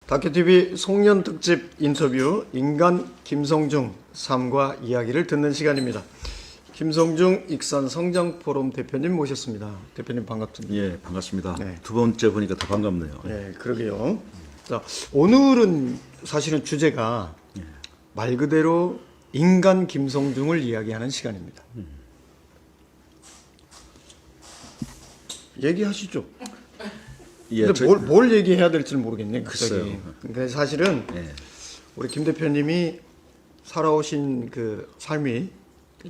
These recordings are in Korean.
다큐TV 송년 특집 인터뷰 인간 김성중 삶과 이야기를 듣는 시간입니다. 김성중 익산 성장포럼 대표님 모셨습니다. 대표님 반갑습니다. 예, 반갑습니다. 네. 두 번째 보니까 더 반갑네요. 네, 그러게요. 자, 오늘은 사실은 주제가 말 그대로 인간 김성중을 이야기하는 시간입니다. 얘기하시죠. 예, 근데 뭘 얘기해야 될지는 모르겠네. 글쎄요. 갑자기. 그러니까 사실은 예, 우리 김 대표님이 살아오신 그 삶이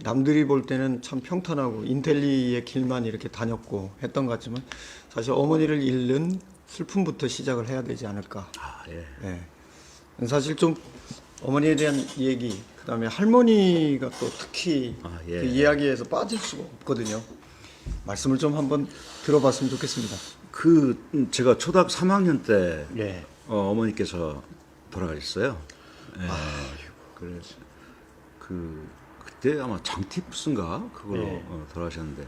남들이 볼 때는 참 평탄하고 인텔리의 길만 이렇게 다녔고 했던 것 같지만 사실 어머니를 잃는 슬픔부터 시작을 해야 되지 않을까. 아, 예. 예. 사실 좀 어머니에 대한 얘기, 그다음에 할머니가 또 특히 예. 그 이야기에서 빠질 수가 없거든요. 말씀을 좀 한번 들어봤으면 좋겠습니다. 제가 초등학교 3학년 때 예. 어머니께서 돌아가셨어요. 예. 그래서 그때 아마 장티푸스인가 그걸로 예. 돌아가셨는데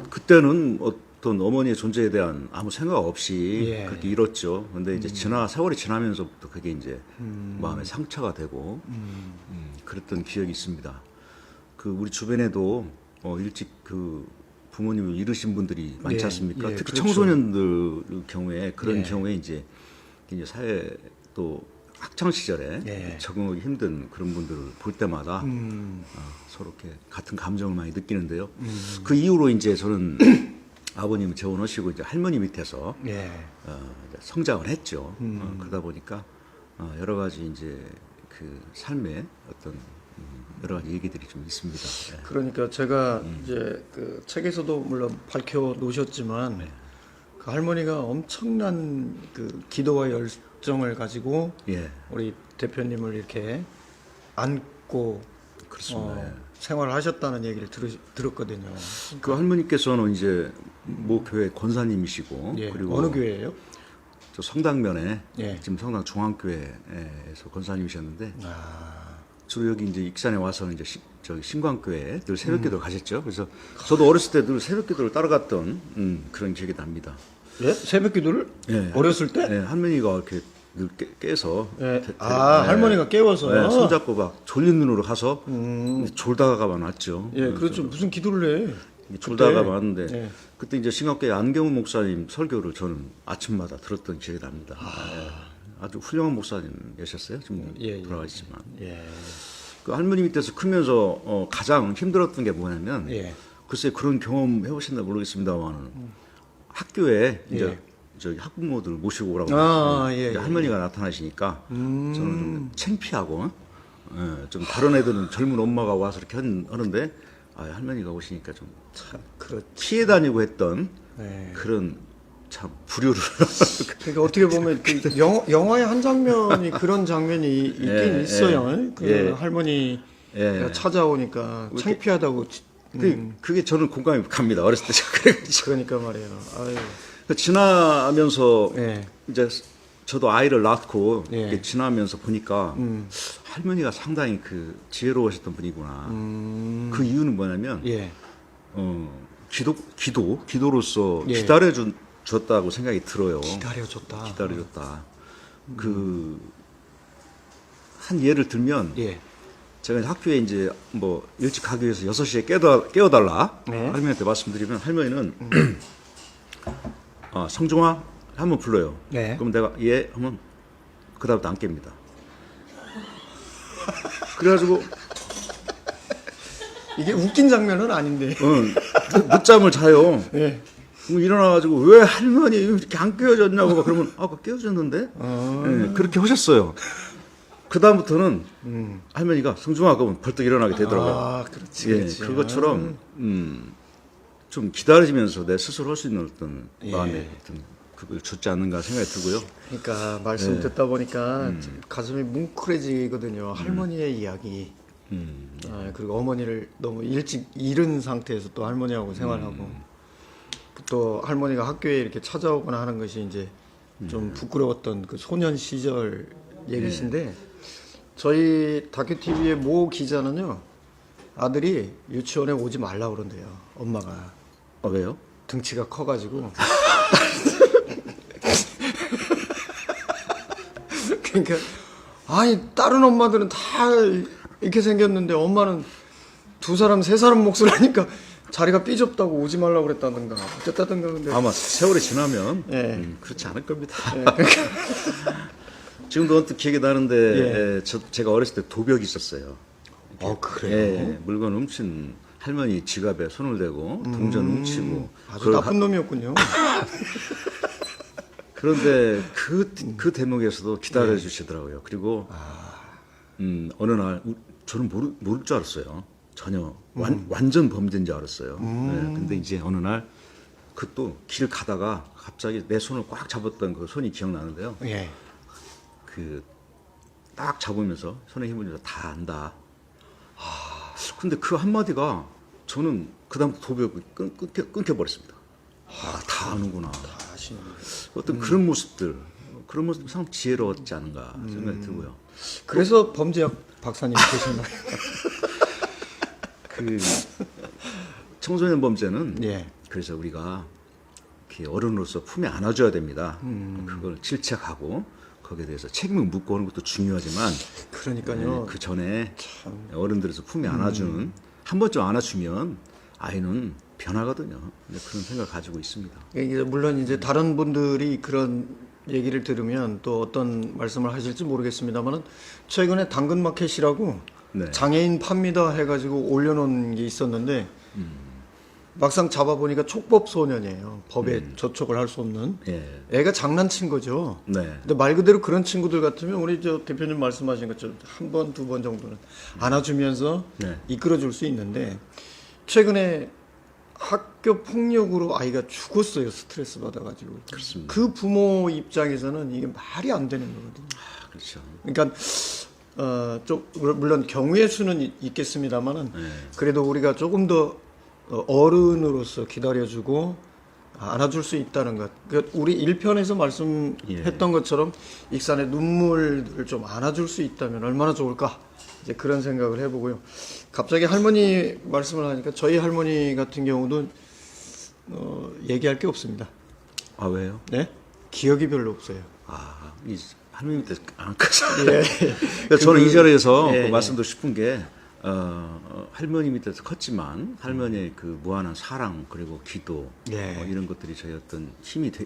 그때는 어떤 어머니의 존재에 대한 아무 생각 없이 예. 그렇게 잃었죠. 근데 이제 세월이 지나면서부터 그게 이제 마음에 상처가 되고 그랬던 기억이 있습니다. 우리 주변에도 일찍 부모님을 잃으신 분들이 많지 예, 않습니까? 예, 특히 그렇죠. 청소년들 경우에 그런 예. 경우에 이제 사회 또 학창 시절에 예. 적응하기 힘든 그런 분들을 볼 때마다 서로 이렇게 같은 감정을 많이 느끼는데요. 그 이후로 이제 저는 아버님을 재혼하시고 이제 할머니 밑에서 예. 이제 성장을 했죠. 그러다 보니까 여러 가지 이제 그 삶의 어떤 여러 가지 얘기들이 좀 있습니다. 예. 그러니까 제가 이제 그 책에서도 물론 밝혀 놓으셨지만 그 할머니가 엄청난 그 기도와 열정을 가지고 예. 우리 대표님을 이렇게 안고 그렇습니다. 예. 생활을 하셨다는 얘기를 들었거든요. 그 할머니께서는 이제 모 교회 권사님이시고 예. 그리고 어느 교회예요? 저 성당면에 예. 지금 성당 중앙교회에서 권사님이셨는데 아, 주로 여기 이제 익산에 와서는 이제 저기 신광교회에 늘 새벽기도를 가셨죠. 그래서 저도 어렸을 때 늘 새벽기도를 따라갔던 그런 기억이 납니다. 예? 새벽기도를 예. 어렸을 때? 예, 할머니가 이렇게 늘 깨서 예. 할머니가 깨워서요. 예, 손잡고 막 졸린 눈으로 가서 졸다가만 왔죠. 예, 그렇죠. 무슨 기도를 해? 졸다가 그때? 왔는데 예. 그때 이제 신학교에 안경훈 목사님 설교를 저는 아침마다 들었던 기억이 납니다. 예. 아주 훌륭한 목사님이셨어요. 지금 예, 예. 돌아가시지만 예. 그 할머니 밑에서 크면서 가장 힘들었던 게 뭐냐면 예. 글쎄 그런 경험 해보셨나 모르겠습니다만 학교에 이제 예. 저기 학부모들 모시고 오라고 예, 이제 예, 할머니가 나타나시니까 저는 좀 창피하고 좀 다른 애들은 젊은 엄마가 와서 이렇게 하는데 할머니가 오시니까 좀 참, 그렇지. 피해 다니고 했던 예. 그런 참 부류를 그러니까 어떻게 보면 그 영화의 한 장면이 그런 장면이 있긴 예, 있어요. 그 예. 할머니가 예. 찾아오니까 창피하다고. 그게 저는 공감이 갑니다. 어렸을 때 그래가지고 그러니까 말이에요. 아유. 지나면서 예. 이제 저도 아이를 낳고 예. 이렇게 지나면서 보니까 할머니가 상당히 지혜로우셨던 분이구나. 그 이유는 뭐냐면 예. 기도로서 예. 기다려줬다고 생각이 들어요. 기다려줬다. 기다려줬다. 한 예를 들면 예. 제가 이제 학교에 이제 뭐 일찍 가기 위해서 6시에 깨워달라 네. 할머니한테 말씀드리면 할머니는 성중아 한번 불러요. 네. 그럼 내가 예 하면 그다음부터 안 깹니다. 그래가지고 이게 웃긴 장면은 아닌데. 늦잠을 자요. 예. 그럼 일어나가지고 왜 할머니 이렇게 안 깨워졌냐고 막 그러면 아까 깨워졌는데 예, 그렇게 하셨어요. 그 다음부터는 할머니가 성중아 그러면 벌떡 일어나게 되더라고요. 아, 그렇지. 예, 그렇지. 그것처럼 좀 기다리면서 내 스스로 할 수 있는 어떤 마음의 어떤 그걸 줬지 않는가 생각이 들고요. 그러니까 말씀 듣다 보니까 가슴이 뭉클해지거든요. 할머니의 이야기. 그리고 어머니를 너무 일찍 잃은 상태에서 또 할머니하고 생활하고 또 할머니가 학교에 이렇게 찾아오거나 하는 것이 이제 좀 부끄러웠던 그 소년 시절 얘기신데 저희 다큐TV의 모 기자는요 아들이 유치원에 오지 말라 그런대요. 엄마가 왜요? 등치가 커가지고 그러니까 아니 다른 엄마들은 다 이렇게 생겼는데 엄마는 두 사람 세 사람 몫을 하니까 자리가 삐좁다고 오지 말라고 그랬다든가 어쨌다든가. 근데 아마 세월이 지나면 예. 그렇지 않을 겁니다. 예, 그러니까 지금도 언뜻 기억이 나는데 예. 제가 어렸을 때 도벽이 있었어요. 그래요? 예, 물건 훔친 할머니 지갑에 손을 대고 동전 훔치고 아주 나쁜 놈이었군요. 그런데 그 대목에서도 기다려 주시더라고요. 그리고 어느 날 저는 모를 줄 알았어요. 전혀 완전 범죄인 줄 알았어요. 네, 근데 이제 어느 날 그 또 길 가다가 갑자기 내 손을 꽉 잡았던 그 손이 기억나는데요. 예. 그 딱 잡으면서 손에 힘을 줘서 다 안다. 근데 그 한마디가 저는 그다음부터 도벽이 끊겨버렸습니다. 다 아는구나. 아시는 어떤 그런 모습들, 그런 모습 참 지혜로웠지 않은가 생각이 들고요. 그래서 범죄학 박사님 되셨나요? 그 청소년 범죄는 예. 그래서 우리가 이렇게 어른으로서 품에 안아줘야 됩니다. 그걸 질책하고 거기에 대해서 책임을 묻고 하는 것도 중요하지만 그러니까요. 그 전에 어른들에서 품에 안아주는 한 번쯤 안아주면 아이는 변하거든요. 그런 생각을 가지고 있습니다. 이게 물론 이제 다른 분들이 그런 얘기를 들으면 또 어떤 말씀을 하실지 모르겠습니다만은 최근에 당근마켓이라고 네. 장애인 팝니다 해가지고 올려놓은 게 있었는데 막상 잡아보니까 촉법 소년이에요. 법에 저촉을 할 수 없는. 예. 애가 장난친 거죠. 네. 근데 말 그대로 그런 친구들 같으면 우리 저 대표님 말씀하신 것처럼 한 번, 두 번 정도는 안아주면서 네. 이끌어줄 수 있는데 최근에 학교 폭력으로 아이가 죽었어요. 스트레스 받아가지고. 그렇습니다. 그 부모 입장에서는 이게 말이 안 되는 거거든요. 그렇죠. 그러니까 좀 물론 경우의 수는 있겠습니다만은 네. 그래도 우리가 조금 더 어른으로서 기다려주고 안아줄 수 있다는 것. 그러니까 우리 1편에서 말씀했던 것처럼 익산의 눈물을 좀 안아줄 수 있다면 얼마나 좋을까. 이제 그런 생각을 해보고요. 갑자기 할머니 말씀을 하니까 저희 할머니 같은 경우도 얘기할 게 없습니다. 아 왜요? 네? 기억이 별로 없어요. 이 할머니 때 안 커서. 예. 그러니까 저는 이 자리에서 예, 그 말씀드리고 싶은 게 할머니 밑에서 컸지만 할머니의 그 무한한 사랑 그리고 기도 예. 이런 것들이 저희 어떤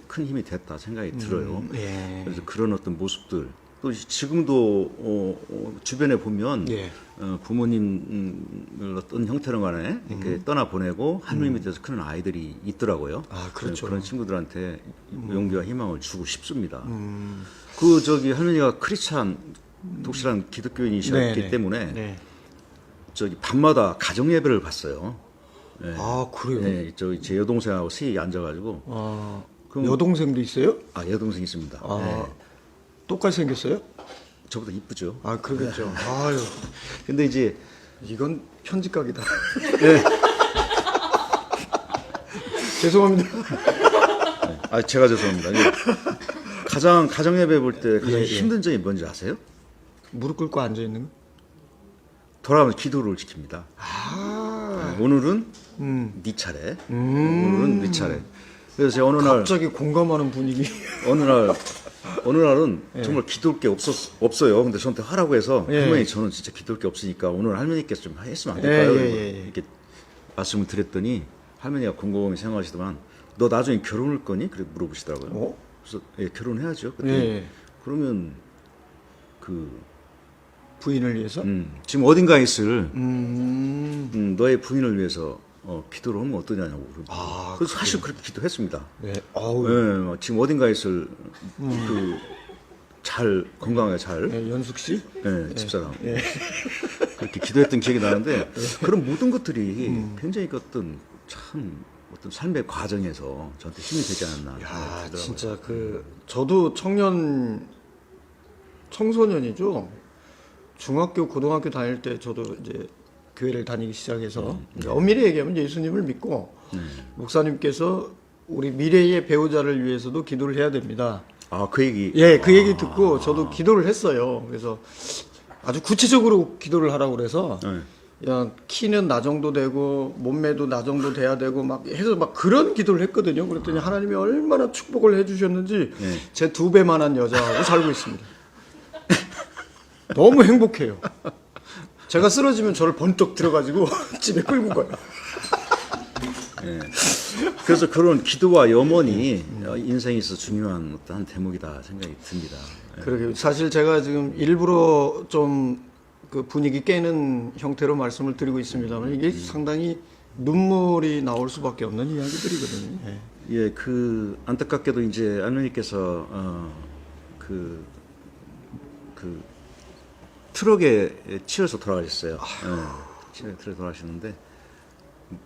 큰 힘이 됐다 생각이 들어요. 예. 그래서 그런 어떤 모습들 또 지금도 주변에 보면 예. 부모님을 어떤 형태로 간에 이렇게 떠나 보내고 할머니 밑에서 크는 아이들이 있더라고요. 아, 그렇죠. 그런 친구들한테 용기와 희망을 주고 싶습니다. 그 할머니가 크리스찬 독실한 기독교인이셨기 네네. 때문에 네. 밤마다 가정 예배를 봤어요. 네. 아, 그래요? 네, 제 여동생하고 셋이 앉아가지고. 그럼- 여동생도 있어요? 여동생 있습니다. 아, 네. 똑같이 생겼어요? 저보다 이쁘죠. 아, 그러겠죠. 아유, 근데 이제 이건 편집각이다. 네. 죄송합니다. 제가 죄송합니다. 가정 예배 볼 때 가장 예, 예. 힘든 점이 뭔지 아세요? 무릎 꿇고 앉아 있는 거? 돌아가면서 기도를 지킵니다. 오늘은 네 차례. 오늘은 네 차례. 그래서 제가 어느 날 갑자기 공감하는 분위기. 어느 날은 정말 기도할 게 없어요. 근데 저한테 하라고 해서 예. 할머니 저는 진짜 기도할 게 없으니까 오늘 할머니께서 좀 했으면 안 될까요? 예. 이렇게 말씀을 드렸더니 할머니가 곰곰이 생각하시더만 너 나중에 결혼할 거니? 그렇게 물어보시더라고요. 그래서 결혼해야죠. 그랬더니 예. 그러면 그 부인을 위해서? 지금 어딘가에 있을 음. 너의 부인을 위해서 기도를 하면 어떠냐고. 그래서 사실 그렇게 기도했습니다. 네. 아우. 예, 지금 어딘가에 있을 건강하게 잘 예, 연숙 씨? 집사람 예. 그렇게 기도했던 기억이 나는데 그런 모든 것들이 굉장히 어떤 삶의 과정에서 저한테 힘이 되지 않았나. 야, 생각이 들더라고요. 진짜 저도 청소년이죠. 중학교, 고등학교 다닐 때 저도 이제 교회를 다니기 시작해서 이제 엄밀히 얘기하면 예수님을 믿고 목사님께서 우리 미래의 배우자를 위해서도 기도를 해야 됩니다. 그 얘기. 예, 그 얘기 듣고 저도 기도를 했어요. 그래서 아주 구체적으로 기도를 하라고 그래서 야, 키는 나 정도 되고 몸매도 나 정도 돼야 되고 막 해서 막 그런 기도를 했거든요. 그랬더니 하나님이 얼마나 축복을 해주셨는지 제 2배만한 여자하고 살고 있습니다. 너무 행복해요. 제가 쓰러지면 저를 번쩍 들어가지고 집에 끌고 가요. 예. 그래서 그런 기도와 염원이 인생에 있어서 중요한 어떤 대목이다 생각이 듭니다. 그러게 사실 제가 지금 일부러 좀 그 분위기 깨는 형태로 말씀을 드리고 있습니다만 이게 상당히 눈물이 나올 수밖에 없는 이야기들이거든요. 예. 예, 그 안타깝게도 이제 할머니께서 그 트럭에 치여서 돌아가셨어요. 예, 트럭에 돌아가셨는데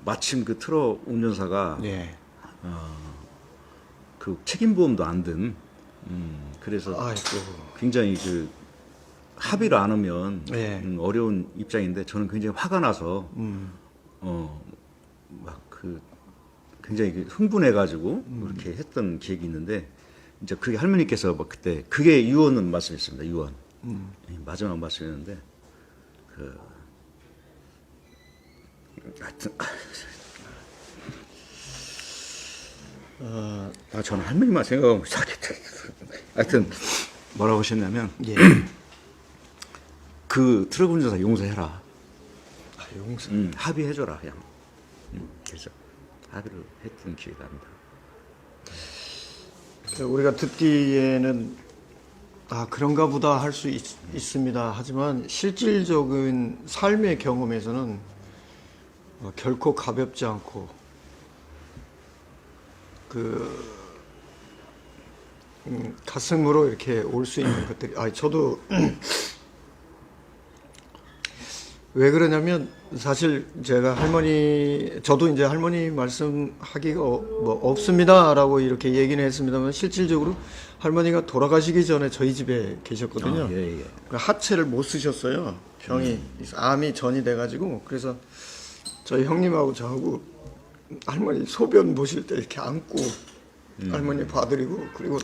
마침 그 트럭 운전사가 예. 그 책임보험도 안 든, 그래서 아이고. 굉장히 그 합의를 안 하면 예. 어려운 입장인데 저는 굉장히 화가 나서 막 그 굉장히 그 흥분해가지고 그렇게 했던 기억이 있는데 이제 그게 할머니께서 막 그때 그게 유언은 말씀했습니다. 유언 마지막 말씀이었는데 그 저는 할머니만 생각하고 시작했죠. 하여튼 뭐라고 하셨냐면 예. 그 트럭 운전사 용서해라. 아, 용서. 합의해줘라 그냥. 그래서 합의를 했던 기억이 납니다. 우리가 듣기에는 아 그런가 보다 할 수 있습니다. 하지만 실질적인 삶의 경험에서는 결코 가볍지 않고 가슴으로 이렇게 올 수 있는 것들이 저도 왜 그러냐면 사실 제가 저도 이제 할머니 말씀하기가 뭐 없습니다라고 이렇게 얘기는 했습니다만 실질적으로 할머니가 돌아가시기 전에 저희 집에 계셨거든요. 예. 하체를 못 쓰셨어요. 병이 암이 전이 돼가지고 그래서 저희 형님하고 저하고 할머니 소변 보실 때 이렇게 안고 할머니 봐드리고 그리고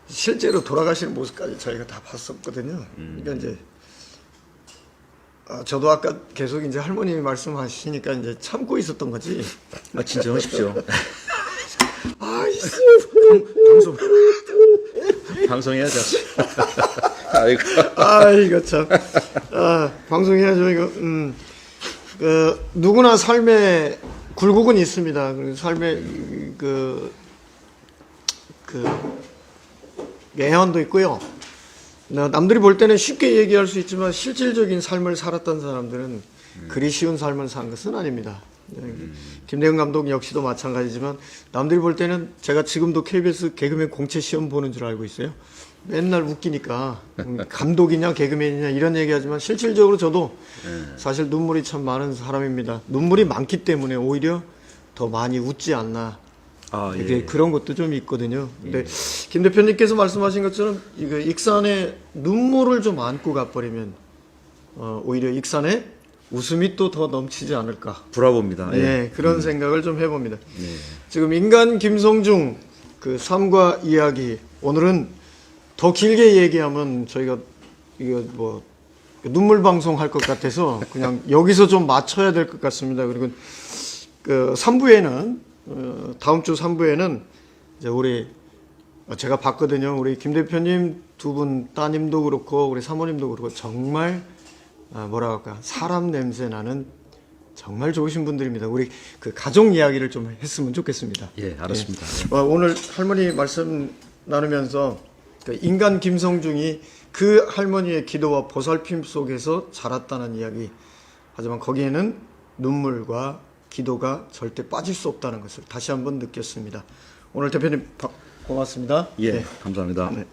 실제로 돌아가시는 모습까지 저희가 다 봤었거든요. 그러니까 이제 저도 아까 계속 이제 할머니 말씀하시니까 이제 참고 있었던 거지. 진정하십시오. 아이씨. 방송해야죠. 아이고. 이거 참. 방송해야죠, 이거. 누구나 삶에 굴곡은 있습니다. 삶에 애환도 있고요. 남들이 볼 때는 쉽게 얘기할 수 있지만 실질적인 삶을 살았던 사람들은 그리 쉬운 삶을 산 것은 아닙니다. 김대근 감독 역시도 마찬가지지만 남들이 볼 때는 제가 지금도 KBS 개그맨 공채 시험 보는 줄 알고 있어요. 맨날 웃기니까 감독이냐 개그맨이냐 이런 얘기하지만 실질적으로 저도 사실 눈물이 참 많은 사람입니다. 눈물이 많기 때문에 오히려 더 많이 웃지 않나. 이게 그런 것도 좀 있거든요. 근데 김 대표님께서 말씀하신 것처럼 이거 익산에 눈물을 좀 안고 가버리면 오히려 익산에 웃음이 또 더 넘치지 않을까. 브라보입니다. 네, 그런 생각을 좀 해봅니다. 지금 인간 김성중 그 삶과 이야기 오늘은 더 길게 얘기하면 저희가 이거 뭐 눈물 방송 할 것 같아서 그냥 여기서 좀 맞춰야 될 것 같습니다. 그리고 그 3부에는 다음 주 3부에는 이제 우리 제가 봤거든요. 우리 김 대표님 두 분 따님도 그렇고 우리 사모님도 그렇고 정말 뭐라 할까 사람 냄새 나는 정말 좋으신 분들입니다. 우리 그 가족 이야기를 좀 했으면 좋겠습니다. 예, 알았습니다. 오늘 할머니 말씀 나누면서 그 인간 김성중이 그 할머니의 기도와 보살핌 속에서 자랐다는 이야기. 하지만 거기에는 눈물과 기도가 절대 빠질 수 없다는 것을 다시 한번 느꼈습니다. 오늘 대표님 고맙습니다. 예, 감사합니다. 네.